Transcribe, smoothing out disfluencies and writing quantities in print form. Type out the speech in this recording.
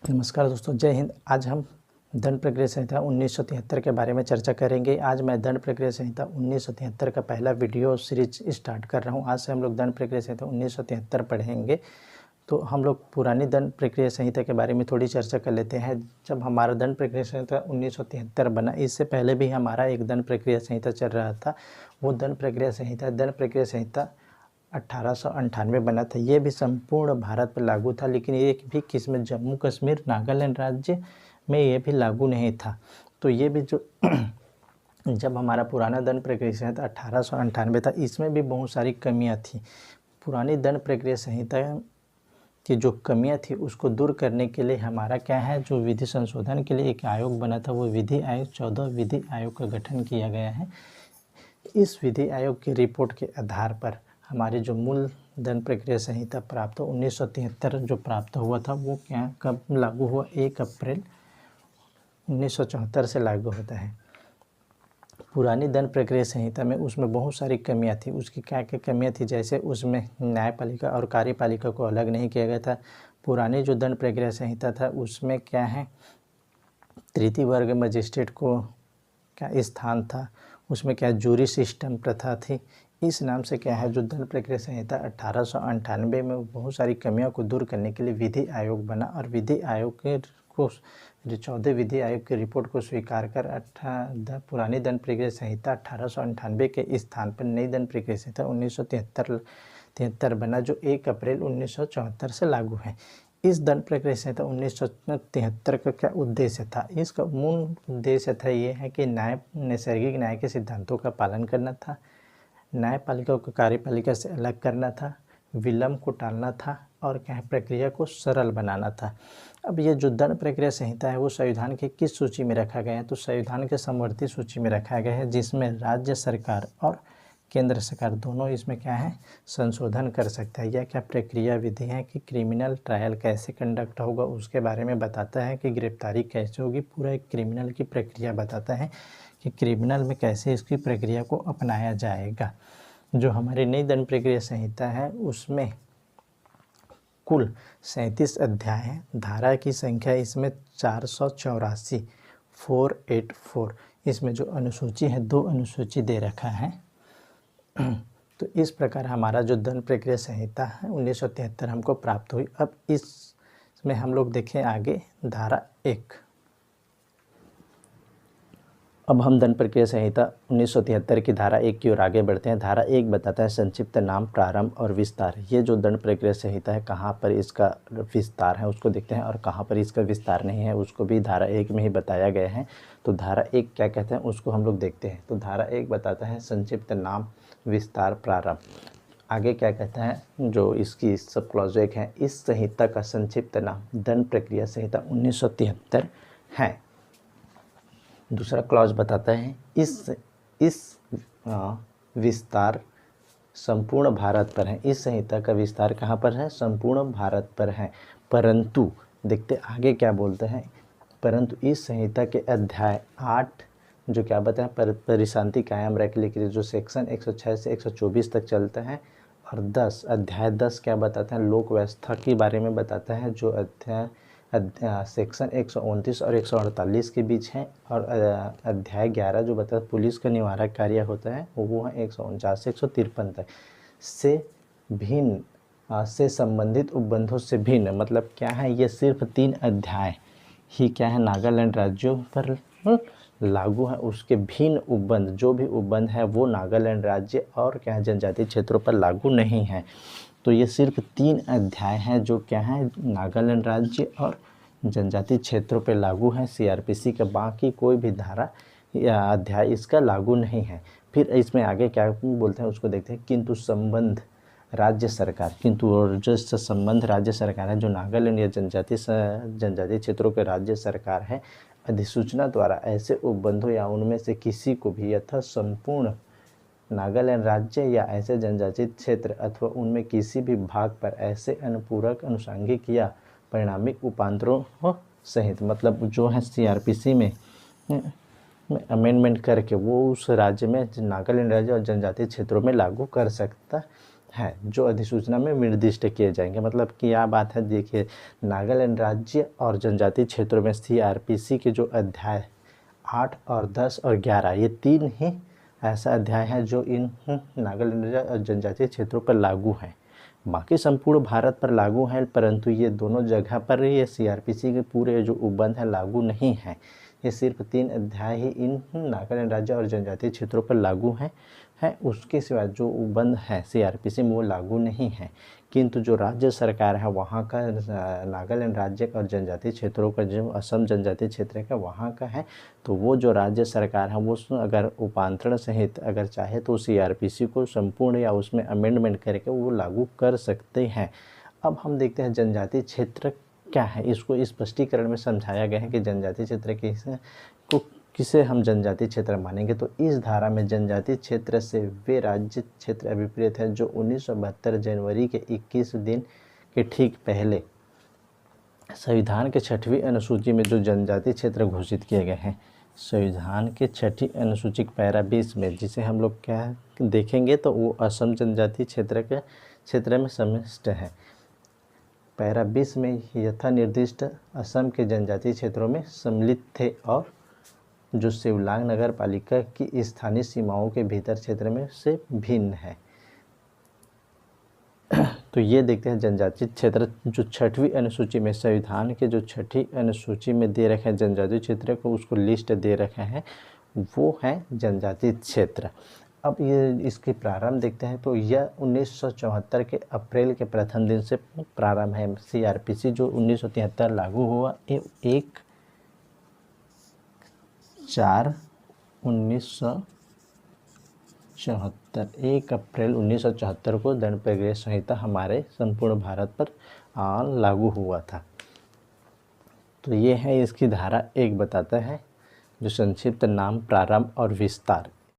नमस्कार दोस्तों, जय हिंद। आज हम दंड प्रक्रिया संहिता 1973 के बारे में चर्चा करेंगे। आज मैं दंड प्रक्रिया संहिता 1973 का पहला वीडियो सीरीज स्टार्ट कर रहा हूं। आज से हम लोग दंड प्रक्रिया संहिता 1973 पढ़ेंगे। तो हम लोग पुरानी दंड प्रक्रिया संहिता के बारे में थोड़ी चर्चा कर लेते हैं। जब हमारा दंड प्रक्रिया संहिता 1973 बना, इससे पहले भी हमारा एक दंड प्रक्रिया संहिता चल रहा था। वो दंड प्रक्रिया संहिता 1898 बना था। ये भी संपूर्ण भारत पर लागू था, लेकिन एक भी किस्म जम्मू कश्मीर नागालैंड राज्य में ये भी लागू नहीं था। तो ये भी जो जब हमारा पुराना दंड प्रक्रिया संहिता 1898 था, इसमें भी बहुत सारी कमियां थी। पुरानी दंड प्रक्रिया संहिता की जो कमियां थी उसको दूर करने के लिए हमारा क्या है, जो विधि संशोधन के लिए एक आयोग बना था, वो विधि आयोग 14 विधि आयोग का गठन किया गया है। इस विधि आयोग की रिपोर्ट के आधार पर हमारी जो मूल दंड प्रक्रिया संहिता प्राप्त 1973 जो प्राप्त हुआ था, वो क्या कब लागू हुआ? 1 अप्रैल 1974 से लागू होता है। पुरानी दंड प्रक्रिया संहिता में उसमें बहुत सारी कमियां थी। उसकी क्या क्या कमियां थी? जैसे उसमें न्यायपालिका और कार्यपालिका को अलग नहीं किया गया था। पुरानी जो दंड प्रक्रिया संहिता था उसमें क्या है, तृतीय वर्ग मजिस्ट्रेट को क्या स्थान था। उसमें क्या जूरी सिस्टम प्रथा थी। इस नाम से क्या है, जो दंड प्रक्रिया संहिता 1898 में बहुत सारी कमियों को दूर करने के लिए विधि आयोग बना, और विधि आयोग के को 14 विधि आयोग की रिपोर्ट को स्वीकार कर पुरानी दंड प्रक्रिया संहिता 1898 के स्थान पर नई दंड प्रक्रिया संहिता 1973 बना, जो 1 अप्रैल 1974 से लागू है। इस दंड प्रक्रिया संहिता 1973 का क्या उद्देश्य था? इसका मूल उद्देश्य था ये है कि नैसर्गिक न्याय के सिद्धांतों का पालन करना था, न्यायपालिका को कार्यपालिका से अलग करना था, विलंब को टालना था, और क्या है, प्रक्रिया को सरल बनाना था। अब ये जो दंड प्रक्रिया संहिता है वो संविधान के किस सूची में रखा गया है? तो संविधान के समवर्ती सूची में रखा गया है, जिसमें राज्य सरकार और केंद्र सरकार दोनों इसमें क्या है, संशोधन कर सकता है। यह क्या प्रक्रिया विधि है कि क्रिमिनल ट्रायल कैसे कंडक्ट होगा उसके बारे में बताता है, कि गिरफ्तारी कैसे होगी, पूरा एक क्रिमिनल की प्रक्रिया बताता है कि क्रिमिनल में कैसे इसकी प्रक्रिया को अपनाया जाएगा। जो हमारी नई दंड प्रक्रिया संहिता है उसमें कुल 37 अध्याय हैं। धारा की संख्या इसमें 484 484। इसमें जो अनुसूची है, 2 अनुसूची दे रखा है। तो इस प्रकार हमारा जो दंड प्रक्रिया संहिता है 1973 हमको प्राप्त हुई। अब इसमें हम लोग देखें आगे धारा 1। अब हम दंड प्रक्रिया संहिता 1973 की धारा 1 की ओर आगे बढ़ते हैं। धारा 1 बताता है संक्षिप्त नाम, प्रारंभ और विस्तार। ये जो दंड प्रक्रिया संहिता है, कहाँ पर इसका विस्तार है उसको देखते हैं, और कहाँ पर इसका विस्तार नहीं है उसको भी धारा 1 में ही बताया गया है। तो धारा 1 क्या कहते हैं उसको हम लोग देखते हैं। तो धारा 1 बताता है संक्षिप्त नाम, विस्तार, प्रारंभ। आगे क्या कहता है, जो इसकी सब क्लॉज 1 है, इस संहिता का संक्षिप्त नाम दंड प्रक्रिया संहिता 1973 है। दूसरा क्लॉज बताता है इस विस्तार संपूर्ण भारत पर है। इस संहिता का विस्तार कहाँ पर है? संपूर्ण भारत पर है। परंतु देखते आगे क्या बोलते हैं, परंतु इस संहिता के अध्याय 8 जो क्या बताए, परिशांति कायम रखने के लिए, जो सेक्शन 106 से 124 तक चलता है, और अध्याय 10 क्या बताता है, लोक व्यवस्था के बारे में बताता है, जो अध्याय सेक्शन 129 और 148 के बीच है। और अध्याय 11 जो बताता है पुलिस का निवारक कार्य होता है, वो है 149 से 153 तक। से भिन्न से संबंधित उपबंधों से भिन्न मतलब क्या है, ये सिर्फ 3 अध्याय ही क्या है नागालैंड राज्यों पर लागू है। उसके भिन्न उपबंध, जो भी उपबंध है वो नागालैंड राज्य और क्या है जनजातीय क्षेत्रों पर लागू नहीं है। तो ये सिर्फ 3 अध्याय हैं जो क्या है नागालैंड राज्य और जनजातीय क्षेत्रों पर लागू है सीआरपीसी का। बाकी कोई भी धारा या अध्याय इसका लागू नहीं है। फिर इसमें आगे क्या बोलते हैं उसको देखते हैं। किंतु संबंध राज्य सरकार, किंतु और जो संबंध राज्य सरकार है, जो नागालैंड या जनजातीय क्षेत्रों के राज्य सरकार है, अधिसूचना द्वारा ऐसे उपबंधों या उनमें से किसी को भी यथा संपूर्ण नागालैंड राज्य या ऐसे जनजातीय क्षेत्र अथवा उनमें किसी भी भाग पर ऐसे अनुपूरक अनुषंगिक या परिणामिक उपांतरों सहित, मतलब जो है सीआरपीसी में अमेंडमेंट करके वो उस राज्य में नागालैंड राज्य और जनजातीय क्षेत्रों में लागू कर सकता है जो अधिसूचना में निर्दिष्ट किए जाएंगे। मतलब क्या बात है, देखिए नागालैंड राज्य और जनजातीय क्षेत्रों में CRPC के जो अध्याय 8 और 10 और 11 ये 3 ही ऐसा अध्याय है जो इन नागालैंड और जनजातीय क्षेत्रों पर लागू है। बाकी संपूर्ण भारत पर लागू है, परंतु ये दोनों जगह पर ये CRPC के पूरे जो उपबंध है लागू नहीं है। ये सिर्फ 3 अध्याय ही इन नागालैंड राज्य और जनजातीय क्षेत्रों पर लागू है उसके सिवा जो उपबंध है CRPC में वो लागू नहीं है। किंतु जो राज्य सरकार है वहाँ का नागालैंड राज्य और जनजातीय क्षेत्रों का जो असम जनजातीय क्षेत्र का वहाँ का है, तो वो जो राज्य सरकार है वो अगर उपांतरण सहित अगर चाहे तो CRPC को संपूर्ण या उसमें अमेंडमेंट करके वो लागू कर सकते हैं। अब हम देखते हैं जनजातीय क्षेत्र क्या है, इसको स्पष्टीकरण में समझाया गया है कि जनजातीय क्षेत्र किसे हम जनजातीय क्षेत्र मानेंगे। तो इस धारा में जनजातीय क्षेत्र से वे राज्य क्षेत्र अभिप्रेत है जो 1972 जनवरी के 21 दिन के ठीक पहले संविधान के 6वीं अनुसूची में जो जनजातीय क्षेत्र घोषित किए गए हैं। संविधान के 6ठी अनुसूची पैरा 20 में जिसे हम लोग क्या देखेंगे तो वो असम जनजातीय क्षेत्र में समाविष्ट है। पैरा 20 में यथा निर्दिष्ट असम के जनजातीय क्षेत्रों में सम्मिलित थे और जो शिवलांग नगर पालिका की स्थानीय सीमाओं के भीतर क्षेत्र में से भिन्न है। तो ये देखते हैं जनजातीय क्षेत्र जो 6वीं अनुसूची में संविधान के जो 6ठी अनुसूची में दे रखे हैं जनजातीय क्षेत्र को, उसको लिस्ट दे रखे हैं, वो है जनजातीय क्षेत्र। अब ये इसके प्रारंभ देखते हैं तो यह 1974 के अप्रैल के प्रथम दिन से प्रारंभ है। CRPC जो 1973 लागू हुआ 1 अप्रैल 1974 को दंड प्रक्रिया संहिता हमारे संपूर्ण भारत पर लागू हुआ था। तो ये है इसकी धारा 1 बताता है जो संक्षिप्त नाम प्रारंभ और विस्तार।